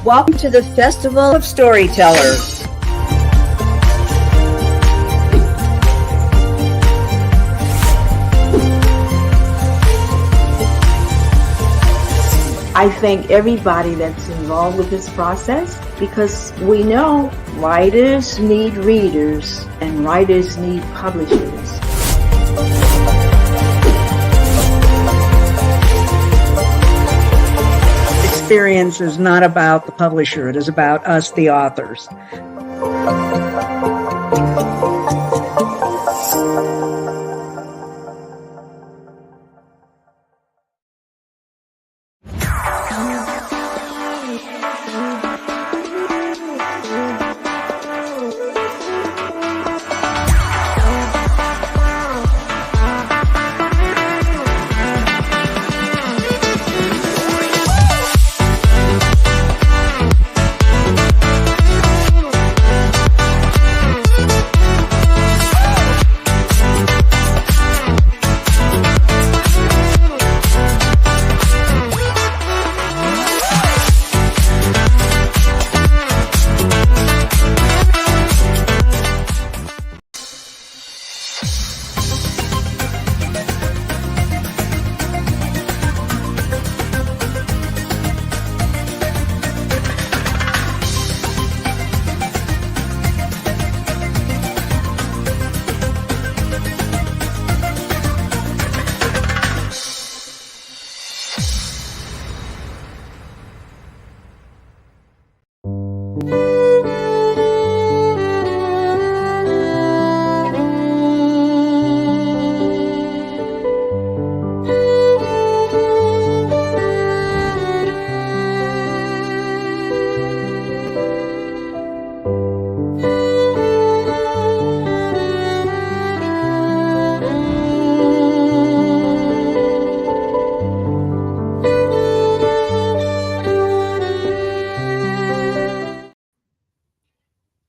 Welcome to the Festival of Storytellers. I thank everybody that's involved with this process because we know writers need readers and writers need publishers. Experience is not about the publisher, it is about us, the authors.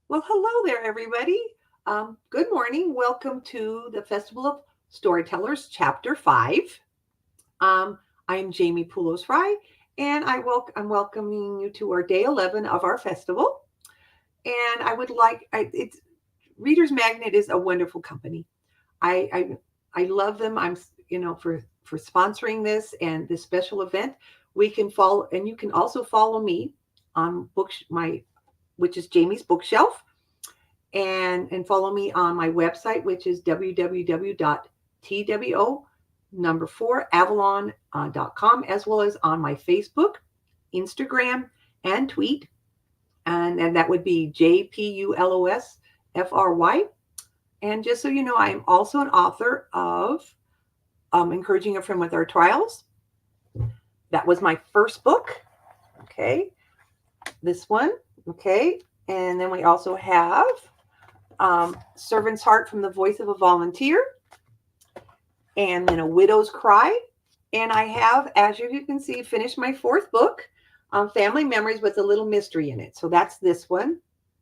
Well, hello there, everybody. Good morning. Welcome to the Festival of Storytellers, Chapter 5. I'm Jamie Pulos-Fry, and I'm welcoming you to our Day 11 of our festival. And I would like, it's Reader's Magnet is a wonderful company. I love them. I'm, for sponsoring this and this special event. We can follow, and you can also follow me on which is Jamie's Bookshelf, and follow me on my website, which is www.two4avalon.com, as well as on my Facebook, Instagram, and tweet. And that would be JPULOSFRY. And just so you know, I am also an author of Encouraging a Friend with Our Trials. That was my first book. Okay. This one. Okay, and then we also have Servant's Heart from the Voice of a Volunteer, and then A Widow's Cry. And I have, as you can see, finished my fourth book, Family Memories with a Little Mystery in It. So that's this one,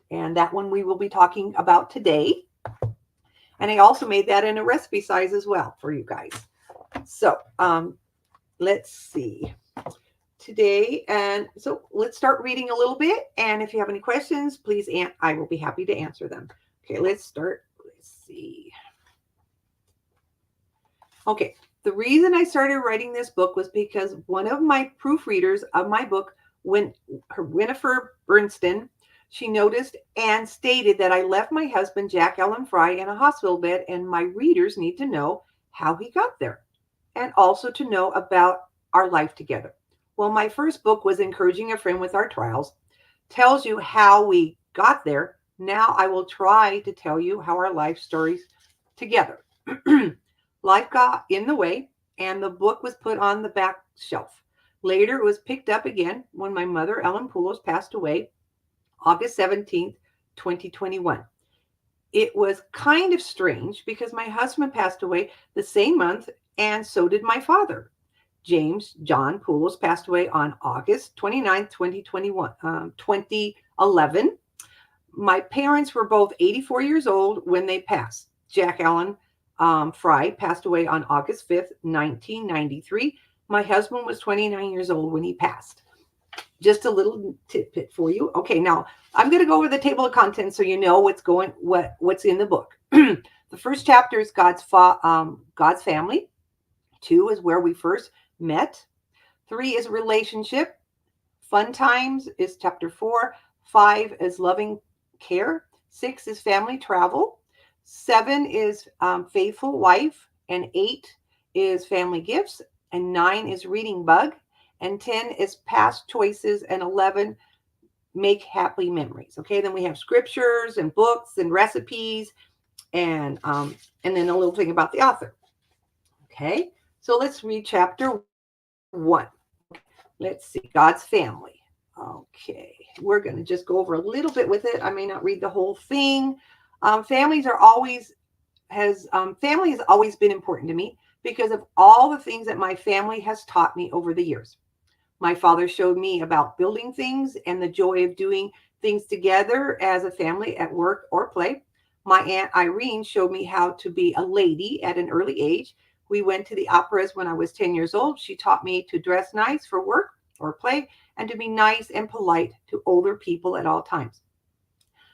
and that one we will be talking about today. And I also made that in a recipe size as well for you guys. So let's see. Today, and so let's start reading a little bit, and if you have any questions, please, I will be happy to answer them. Okay, let's start. Let's see. Okay, the reason I started writing this book was because one of my proofreaders of my book, Winifred Bernstein, she noticed and stated that I left my husband, Jack Allen Fry, in a hospital bed, and my readers need to know how he got there, and also to know about our life together. Well, my first book was Encouraging a Friend with Our Trials, tells you how we got there. Now I will try to tell you how our life stories together. Life got in the way, and the book was put on the back shelf. Later, it was picked up again when my mother, Ellen Pulos, passed away August 17th, 2021. It was kind of strange because my husband passed away the same month, and so did my father. James John Pulos passed away on August 29th, 2011. My parents were both 84 years old when they passed. Jack Allen Fry passed away on August 5th, 1993. My husband was 29 years old when he passed. Just a little tidbit for you. Okay, now I'm going to go over the table of contents so you know what's in the book. The first chapter is God's family. 2 is where we first met. 3 is relationship. Fun times is chapter 4. 5 is loving care. 6 is family travel. 7 is faithful wife. And 8 is family gifts. And 9 is reading bug. And 10 is past choices. And 11, make happy memories. Okay, then we have scriptures and books and recipes and then a little thing about the author. Okay, so let's read chapter 1. Let's see, God's family. Okay, we're going to just go over a little bit with it. I may not read the whole thing. Family has always been important to me because of all the things that my family has taught me over the years. My father showed me about building things and the joy of doing things together as a family at work or play. My Aunt Irene showed me how to be a lady at an early age. We went to the operas when I was 10 years old. She taught me to dress nice for work or play and to be nice and polite to older people at all times.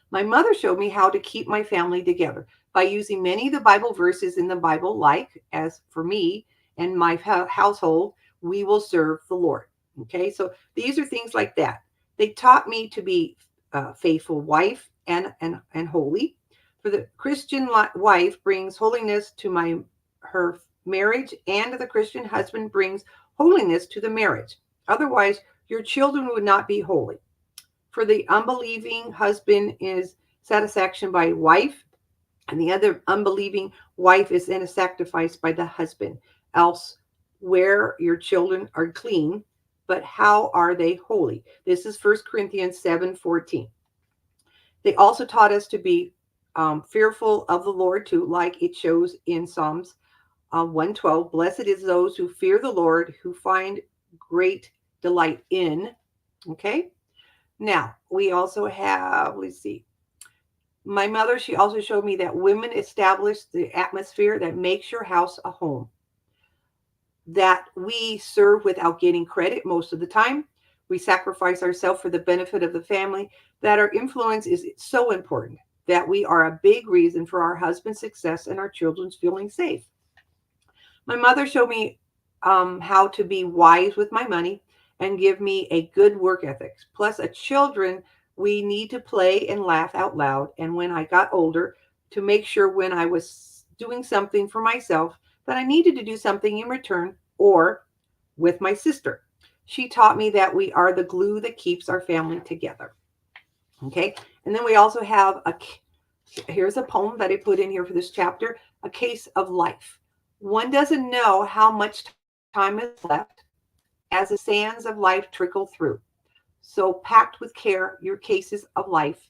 My mother showed me how to keep my family together by using many of the Bible verses in the Bible, like, as for me and my household, we will serve the Lord. Okay, so these are things like that. They taught me to be a faithful wife and holy. For the Christian wife brings holiness to her marriage, and the Christian husband brings holiness to the marriage. Otherwise, your children would not be holy. For the unbelieving husband is satisfaction by wife, and the other unbelieving wife is in a sacrifice by the husband. Else, where your children are clean, but how are they holy? This is 1 Corinthians 7:14. They also taught us to be fearful of the Lord too, like it shows in Psalms 112. Blessed is those who fear the Lord, who find great delight in. Okay. Now we also have, let's see. My mother, she also showed me that women establish the atmosphere that makes your house a home. That we serve without getting credit most of the time. We sacrifice ourselves for the benefit of the family. That our influence is so important. That we are a big reason for our husband's success and our children's feeling safe. My mother showed me how to be wise with my money and give me a good work ethic. Plus, as children, we need to play and laugh out loud. And when I got older, to make sure when I was doing something for myself, that I needed to do something in return or with my sister. She taught me that we are the glue that keeps our family together. Okay. And then we also have here's a poem that I put in here for this chapter, A Case of Life. One doesn't know how much time is left as the sands of life trickle through. So packed with care your cases of life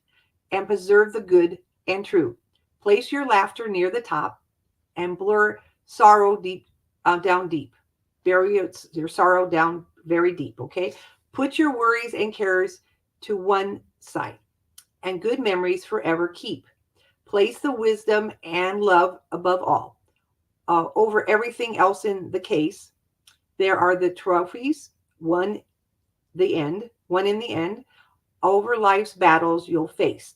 and preserve the good and true. Place your laughter near the top and blur sorrow deep down deep. Bury your sorrow down very deep, okay? Put your worries and cares to one side and good memories forever keep. Place the wisdom and love above all. Over everything else in the case, there are the trophies, one in the end, over life's battles you'll face.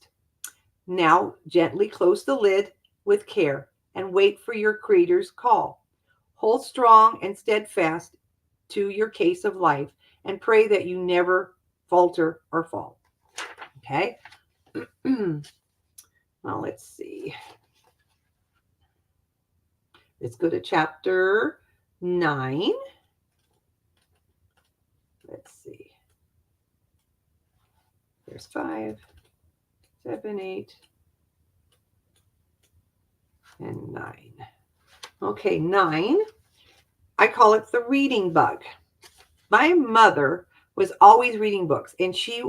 Now gently close the lid with care and wait for your Creator's call. Hold strong and steadfast to your case of life and pray that you never falter or fall. Okay. Well, let's see. Let's go to chapter 9. Let's see. There's 5, 7, 8, and 9. Okay, 9. I call it the reading bug. My mother was always reading books, and she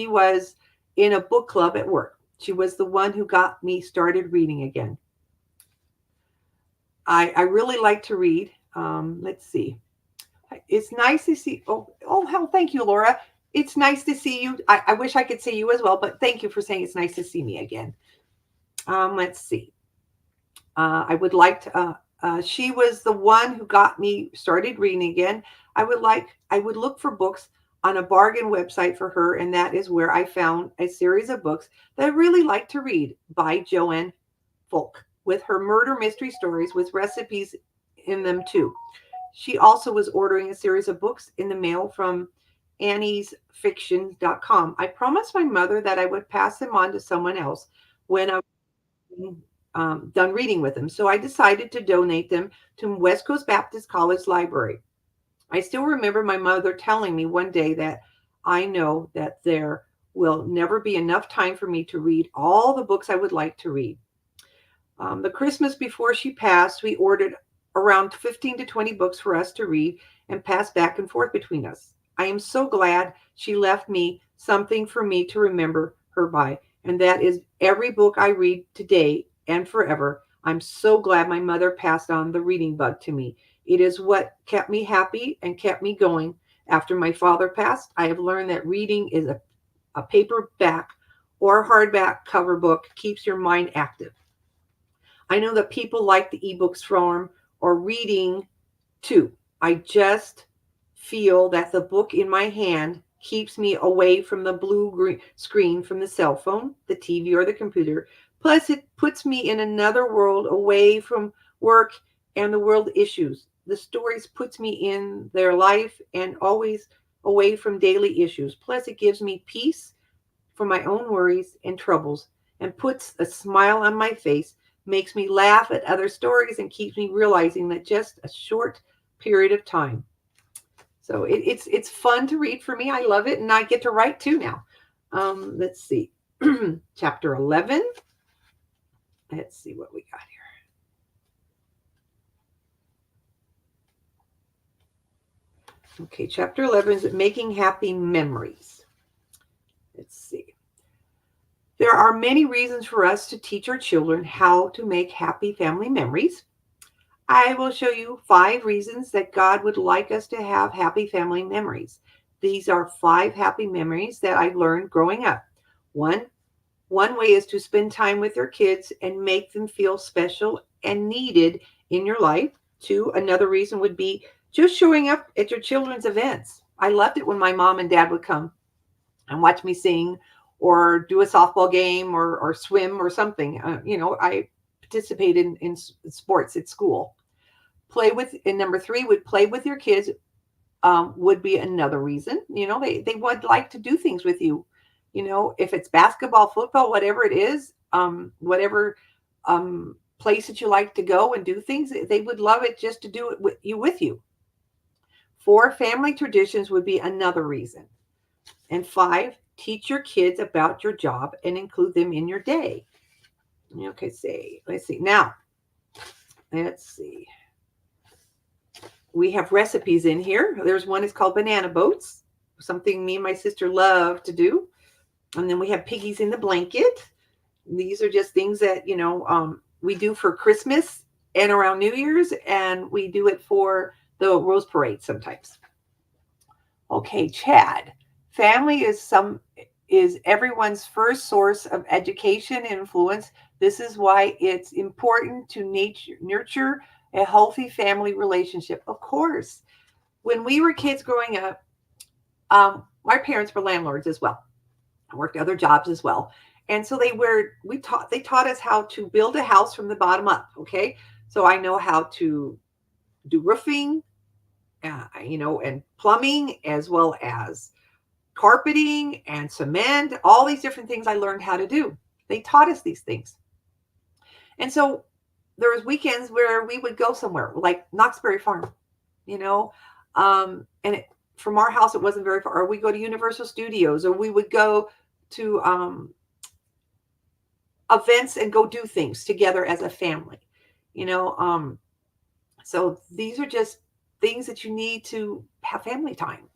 was in a book club at work. She was the one who got me started reading again. I really like to read. Let's see. It's nice to see. Oh, hell, thank you, Laura. It's nice to see you. I wish I could see you as well, but thank you for saying it's nice to see me again. Let's see. I would like to, she was the one who got me started reading again. I would look for books on a bargain website for her, and that is where I found a series of books that I really like to read by Joanne Folk, with her murder mystery stories with recipes in them too. She also was ordering a series of books in the mail from anniesfiction.com. I promised my mother that I would pass them on to someone else when I was done reading with them. So I decided to donate them to West Coast Baptist College Library. I still remember my mother telling me one day that I know that there will never be enough time for me to read all the books I would like to read. The Christmas before she passed, we ordered around 15 to 20 books for us to read and pass back and forth between us. I am so glad she left me something for me to remember her by, and that is every book I read today and forever. I'm so glad my mother passed on the reading bug to me. It is what kept me happy and kept me going. After my father passed, I have learned that reading is a paperback or hardback cover book keeps your mind active. I know that people like the ebooks form or reading too. I just feel that the book in my hand keeps me away from the blue screen from the cell phone, the TV, or the computer. Plus, it puts me in another world away from work and the world issues. The stories puts me in their life and always away from daily issues. Plus, it gives me peace from my own worries and troubles and puts a smile on my face, makes me laugh at other stories, and keeps me realizing that just a short period of time. So it's fun to read for me. I love it, and I get to write too now. Let's see, chapter 11. Let's see what we got here. Okay, chapter 11 is making happy memories. Let's see. There are many reasons for us to teach our children how to make happy family memories. I will show you 5 reasons that God would like us to have happy family memories. These are 5 happy memories that I learned growing up. One way is to spend time with your kids and make them feel special and needed in your life. 2, another reason would be just showing up at your children's events. I loved it when my mom and dad would come and watch me sing or do a softball game or swim or something. I participated in sports at school. And number 3 would play with your kids would be another reason. They would like to do things with you. If it's basketball, football, whatever it is, whatever place that you like to go and do things, they would love it just to do it with you. 4, family traditions would be another reason. And 5, teach your kids about your job and include them in your day. Okay, let's see. Now, let's see. We have recipes in here. There's one is called banana boats, something me and my sister love to do. And then we have piggies in the blanket. These are just things that, we do for Christmas and around New Year's, and we do it for the Rose Parade sometimes. Okay, Chad. Family is everyone's first source of education and influence. This is why it's important to nurture a healthy family relationship. Of course, when we were kids growing up, my parents were landlords as well. I worked other jobs as well. And so they taught us how to build a house from the bottom up. Okay. So I know how to do roofing, and plumbing, as well as carpeting and cement, all these different things I learned how to do. They taught us these things. And so there was weekends where we would go somewhere like Knoxbury Farm, from our house, it wasn't very far. Or we go to Universal Studios, or we would go to events and go do things together as a family, so these are just things that you need to have family time.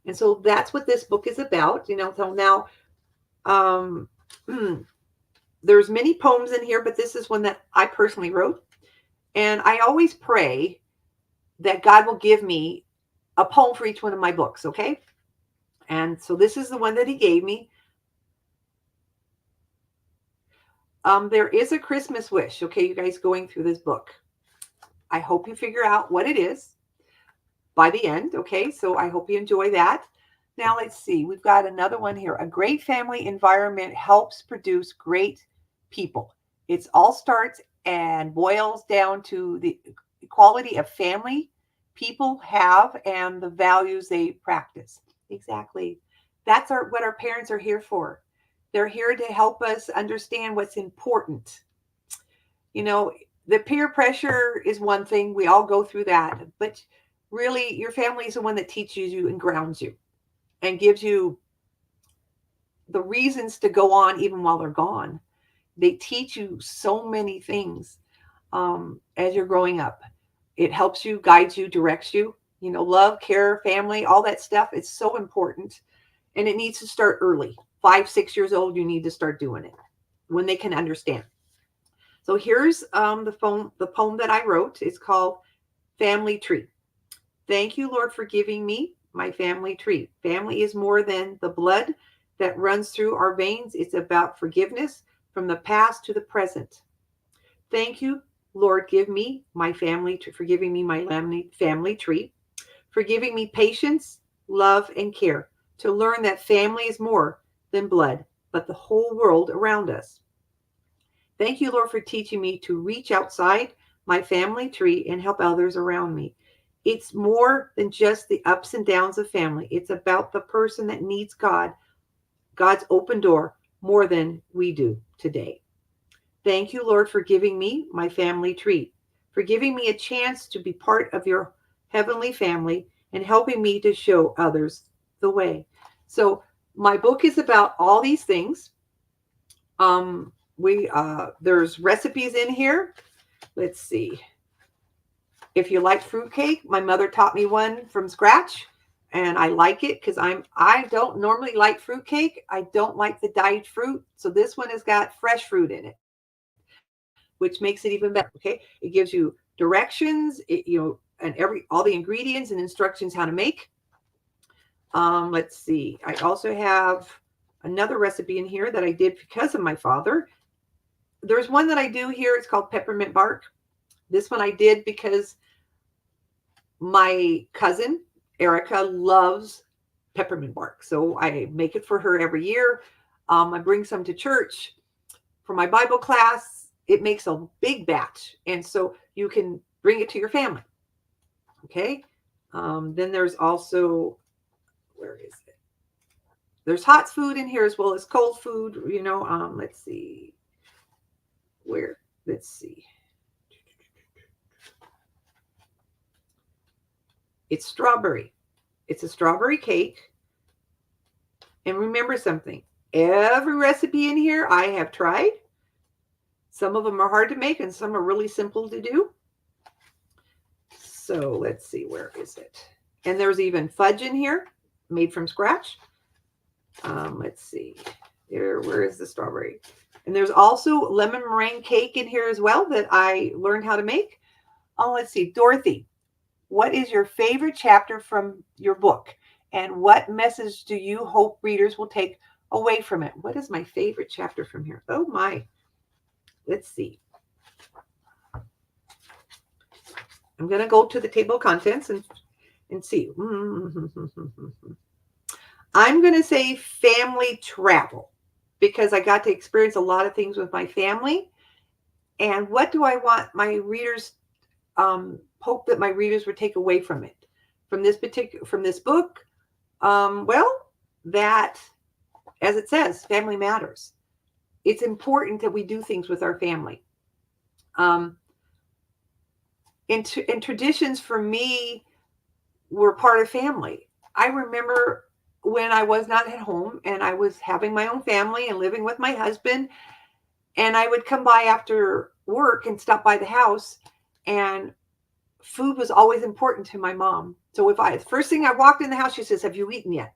And so that's what this book is about, So now, there's many poems in here, but this is one that I personally wrote. And I always pray that God will give me a poem for each one of my books, okay? And so this is the one that he gave me. There is a Christmas wish, okay, you guys going through this book. I hope you figure out what it is by the end, okay? So I hope you enjoy that. Now let's see. We've got another one here. A great family environment helps produce great people. It all starts and boils down to the quality of family people have and the values they practice. Exactly. That's what our parents are here for. They're here to help us understand what's important. You know, the peer pressure is one thing. We all go through that. But really, your family is the one that teaches you and grounds you and gives you the reasons to go on even while they're gone. They teach you so many things as you're growing up. It helps you, guides you, directs you. You know, love, care, family, all that stuff. It's so important. And it needs to start early. 5, 6 years old, you need to start doing it when they can understand. So here's the poem that I wrote. It's called Family Tree. Thank you, Lord, for giving me my family tree. Family is more than the blood that runs through our veins. It's about forgiveness from the past to the present. Thank you, Lord, give me my family for giving me my family tree, for giving me patience, love, and care to learn that family is more than blood, but the whole world around us. Thank you, Lord, for teaching me to reach outside my family tree and help others around me. It's more than just the ups and downs of family. It's about the person that needs God, God's open door, more than we do today. Thank you, Lord, for giving me my family tree, for giving me a chance to be part of your heavenly family and helping me to show others the way. So my book is about all these things. There's recipes in here. Let's see. If you like fruitcake, my mother taught me one from scratch, and I like it because I don't normally like fruitcake. I don't like the dyed fruit, so this one has got fresh fruit in it, which makes it even better. Okay, it gives you directions, and all the ingredients and instructions how to make. Let's see. I also have another recipe in here that I did because of my father. There's one that I do here. It's called peppermint bark. This one I did because my cousin, Erica, loves peppermint bark. So I make it for her every year. I bring some to church for my Bible class. It makes a big batch. And so you can bring it to your family. Okay. Then there's also, where is it? There's hot food in here as well as cold food, let's see. Let's see. It's strawberry. It's a strawberry cake. And remember something. Every recipe in here I have tried. Some of them are hard to make and some are really simple to do. So let's see, where is it? And there's even fudge in here, made from scratch. Let's see. Where is the strawberry? And there's also lemon meringue cake in here as well that I learned how to make. Oh, let's see. Dorothy, what is your favorite chapter from your book? And what message do you hope readers will take away from it? What is my favorite chapter from here? Oh, my. Let's see. I'm going to go to the table of contents and see. I'm going to say family travel because I got to experience a lot of things with my family. And what do I want my readers, hope that my readers would take away from it? From this book? That, as it says, family matters. It's important that we do things with our family. And traditions for me were part of family. I remember when I was not at home and I was having my own family and living with my husband, and I would come by after work and stop by the house, and food was always important to my mom. So first thing I walked in the house, she says, "Have you eaten yet?"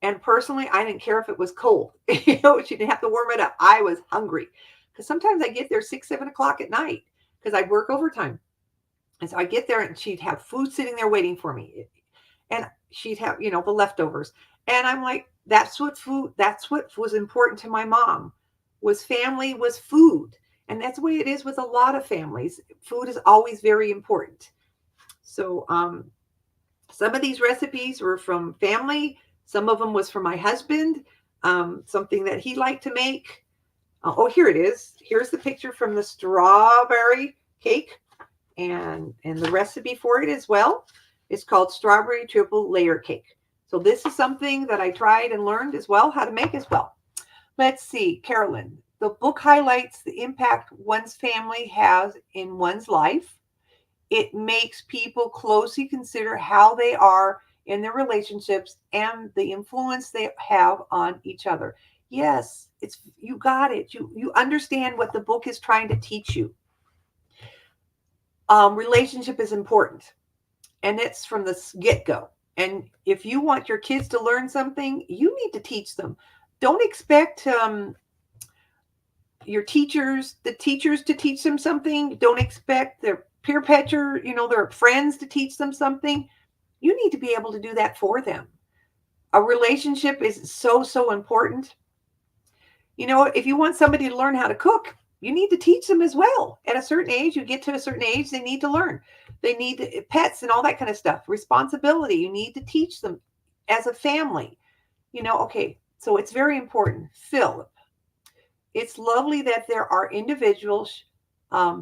And personally, I didn't care if it was cold. She didn't have to warm it up. I was hungry because sometimes I get there 6, 7 o'clock at night because I work overtime. And so I get there and she'd have food sitting there waiting for me. And she'd have, the leftovers. And I'm like, that's what was important to my mom, was family, was food. And that's the way it is with a lot of families. Food is always very important. So some of these recipes were from family. Some of them was for my husband, something that he liked to make. Oh, here it is. Here's the picture from the strawberry cake and the recipe for it as well. It's called strawberry triple layer cake. So this is something that I tried and learned as well how to make as well. Let's see, Carolyn. The book highlights the impact one's family has in one's life. It makes people closely consider how they are in their relationships and the influence they have on each other. Yes, it's you got it. You understand what the book is trying to teach you. Relationship is important, and it's from the get-go. And if you want your kids to learn something, you need to teach them. Don't expect your teachers, the teachers to teach them something. Don't expect their peer pressure, their friends to teach them something. You need to be able to do that for them. A relationship is so, so important. If you want somebody to learn how to cook, you need to teach them as well. At a certain age, you get to a certain age, they need to learn. They need pets and all that kind of stuff. Responsibility, you need to teach them as a family. Okay, so it's very important. Phil, it's lovely that there are individuals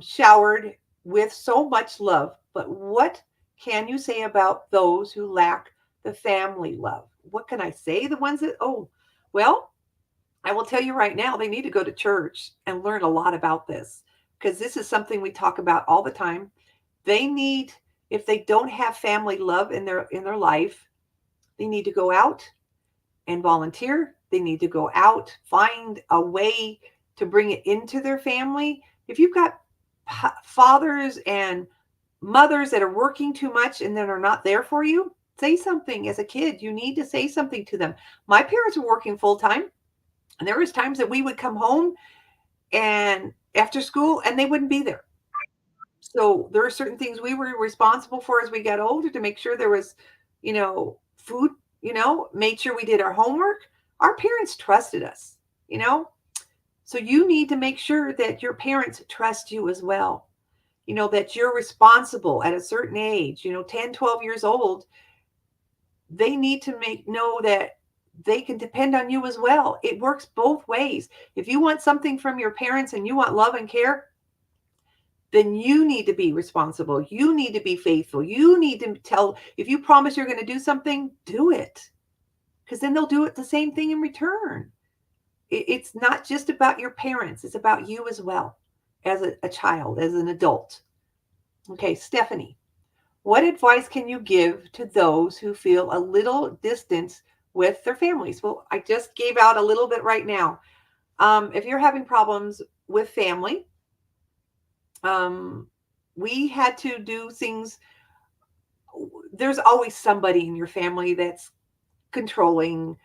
showered with so much love, but what can you say about those who lack the family love? What can I say? The ones that, well, I will tell you right now, they need to go to church and learn a lot about this, because this is something we talk about all the time. They need, if they don't have family love in their life, they need to go out and volunteer. They need to go out, find a way to bring it into their family. If you've got fathers and mothers that are working too much and then are not there for you, say something. As a kid, you need to say something to them. My parents were working full time, and there was times that we would come home and after school and they wouldn't be there. So there are certain things we were responsible for as we got older to make sure there was, food, made sure we did our homework. Our parents trusted us, So you need to make sure that your parents trust you as well. That you're responsible at a certain age, 10, 12 years old. They need to know that they can depend on you as well. It works both ways. If you want something from your parents and you want love and care, then you need to be responsible. You need to be faithful. You need to if you promise you're going to do something, do it. Because then they'll do it the same thing in return. It's not just about your parents. It's about you as well, as a child, as an adult. Okay, Stephanie, what advice can you give to those who feel a little distance with their families? Well, I just gave out a little bit right now. If you're having problems with family, we had to do things. There's always somebody in your family that's controlling,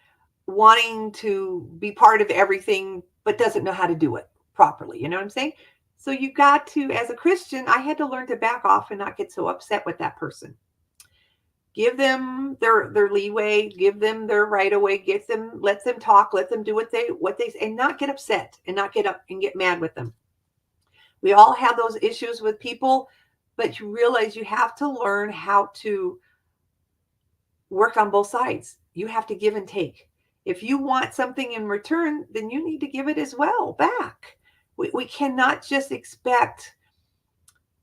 wanting to be part of everything, but doesn't know how to do it properly. You know what I'm saying? So you got to, as a Christian, I had to learn to back off and not get so upset with that person. Give them their leeway, give them their right of way, let them talk, let them do what they say, and not get upset and not get up and get mad with them. We all have those issues with people, but you realize you have to learn how to work on both sides. You have to give and take. If you want something in return, then you need to give it as well back. We cannot just expect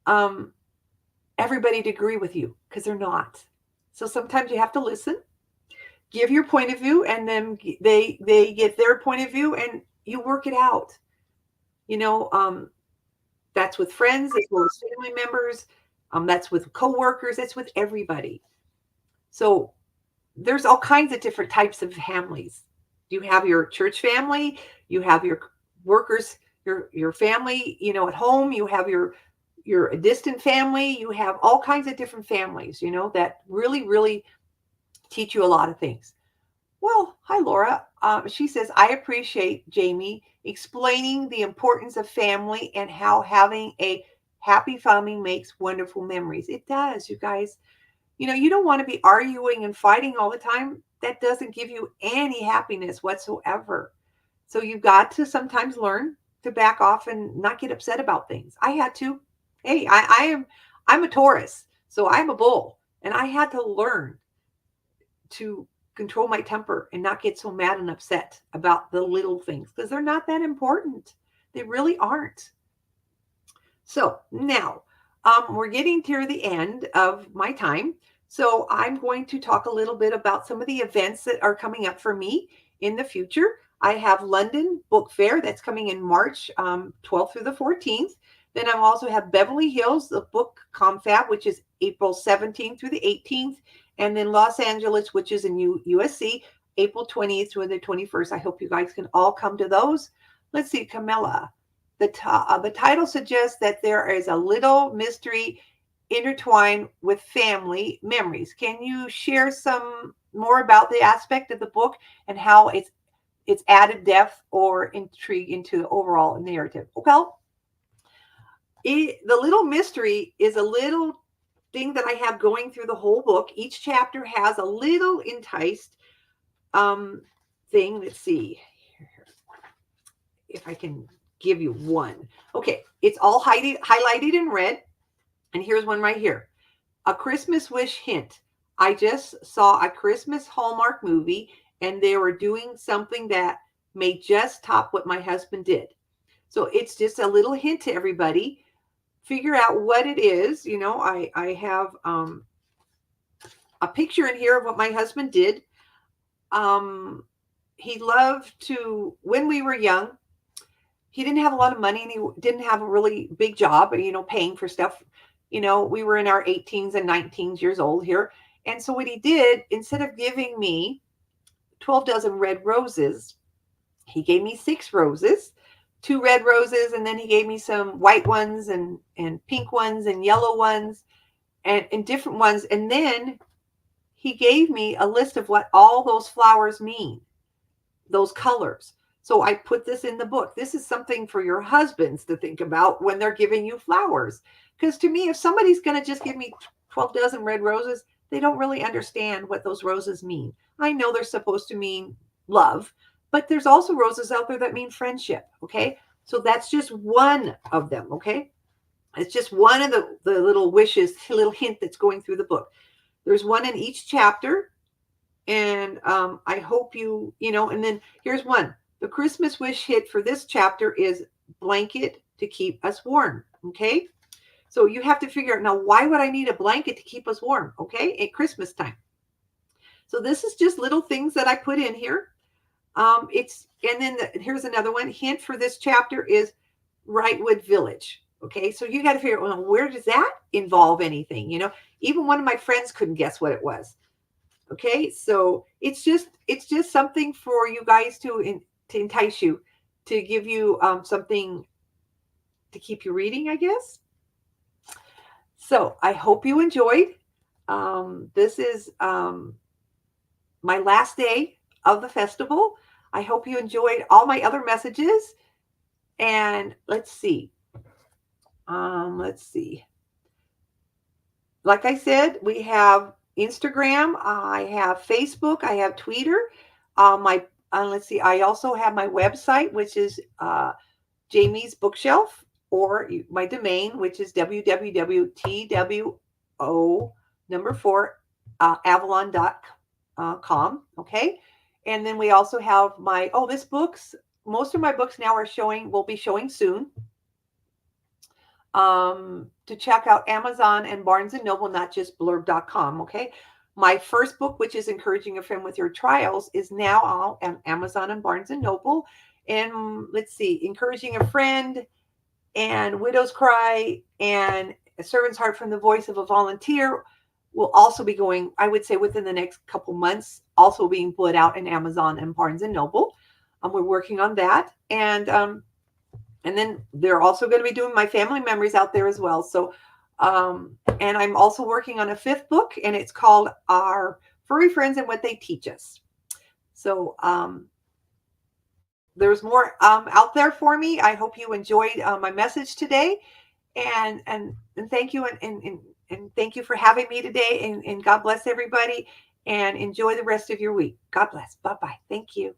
everybody to agree with you, because they're not. So sometimes you have to listen, give your point of view, and then they get their point of view, and you work it out. That's with friends as well as family members. That's with coworkers. That's with everybody. So there's all kinds of different types of families. You have your church family. You have your workers, your family, at home. You have your distant family. You have all kinds of different families, that really, really teach you a lot of things. Well, hi, Laura. She says, I appreciate Jamie explaining the importance of family and how having a happy family makes wonderful memories. It does, you guys. You don't want to be arguing and fighting all the time. That doesn't give you any happiness whatsoever. So you've got to sometimes learn to back off and not get upset about things. I had to. Hey, I'm a Taurus, so I'm a bull, and I had to learn to control my temper and not get so mad and upset about the little things because they're not that important. They really aren't. So now we're getting to the end of my time. So I'm going to talk a little bit about some of the events that are coming up for me in the future. I have London Book Fair that's coming in March 12th through the 14th. Then I also have Beverly Hills, the book confab, which is April 17th through the 18th. And then Los Angeles, which is in USC, April 20th through the 21st. I hope you guys can all come to those. Let's see, Camilla. The title suggests that there is a little mystery intertwined with family memories. Can you share some more about the aspect of the book and how it's added depth or intrigue into the overall narrative? Well, the little mystery is a little thing that I have going through the whole book. Each chapter has a little enticed thing. Let's see if I can give you one. Okay, it's all highlighted in red. And here's one right here. A Christmas wish hint. I just saw a Christmas Hallmark movie and they were doing something that may just top what my husband did. So it's just a little hint to everybody. Figure out what it is. You know, I have a picture in here of what my husband did. He loved to, when we were young, he didn't have a lot of money and he didn't have a really big job, you know, paying for stuff. You know, we were in our 18s and 19s years old here. And so what he did, instead of giving me 12 dozen red roses, he gave me 6 roses, 2 red roses, and then he gave me some white ones and pink ones and yellow ones and different ones. And then he gave me a list of what all those flowers mean, those colors. So I put this in the book. This is something for your husbands to think about when they're giving you flowers. Because to me, if somebody's going to just give me 12 dozen red roses, they don't really understand what those roses mean. I know they're supposed to mean love, but there's also roses out there that mean friendship. Okay. So that's just one of them. Okay. It's just one of the little wishes, little hint that's going through the book. There's one in each chapter. And I hope you know, and then here's one. The Christmas wish hit for this chapter is blanket to keep us warm. Okay. So you have to figure out now, why would I need a blanket to keep us warm? Okay. At Christmas time. So this is just little things that I put in here. And then here's another one. Hint for this chapter is Wrightwood Village. Okay. So you got to figure out, well, where does that involve anything? You know, even one of my friends couldn't guess what it was. Okay. So it's just something for you guys to entice you, to give you something to keep you reading, I guess. So I hope you enjoyed. This is my last day of the festival. I hope you enjoyed all my other messages. And let's see. Like I said, we have Instagram. I have Facebook. I have Twitter. Let's see. I also have my website, which is Jamie's Bookshelf, or my domain, which is www.two4avalon.com. Okay. And then we also have most of my books now will be showing soon. To check out Amazon and Barnes & Noble, not just blurb.com. Okay. My first book, which is Encouraging a Friend with Your Trials, is now on Amazon and Barnes & Noble. And let's see, Encouraging a Friend and Widow's Cry and A Servant's Heart from the Voice of a Volunteer will also be going, I would say, within the next couple months, also being put out in Amazon and Barnes & Noble. We're working on that. And then they're also going to be doing my family memories out there as well. So, and I'm also working on a 5th book, and it's called Our Furry Friends and What They Teach Us. So there's more out there for me. I hope you enjoyed my message today, and thank you, and thank you for having me today. And God bless everybody, and enjoy the rest of your week. God bless. Bye bye. Thank you.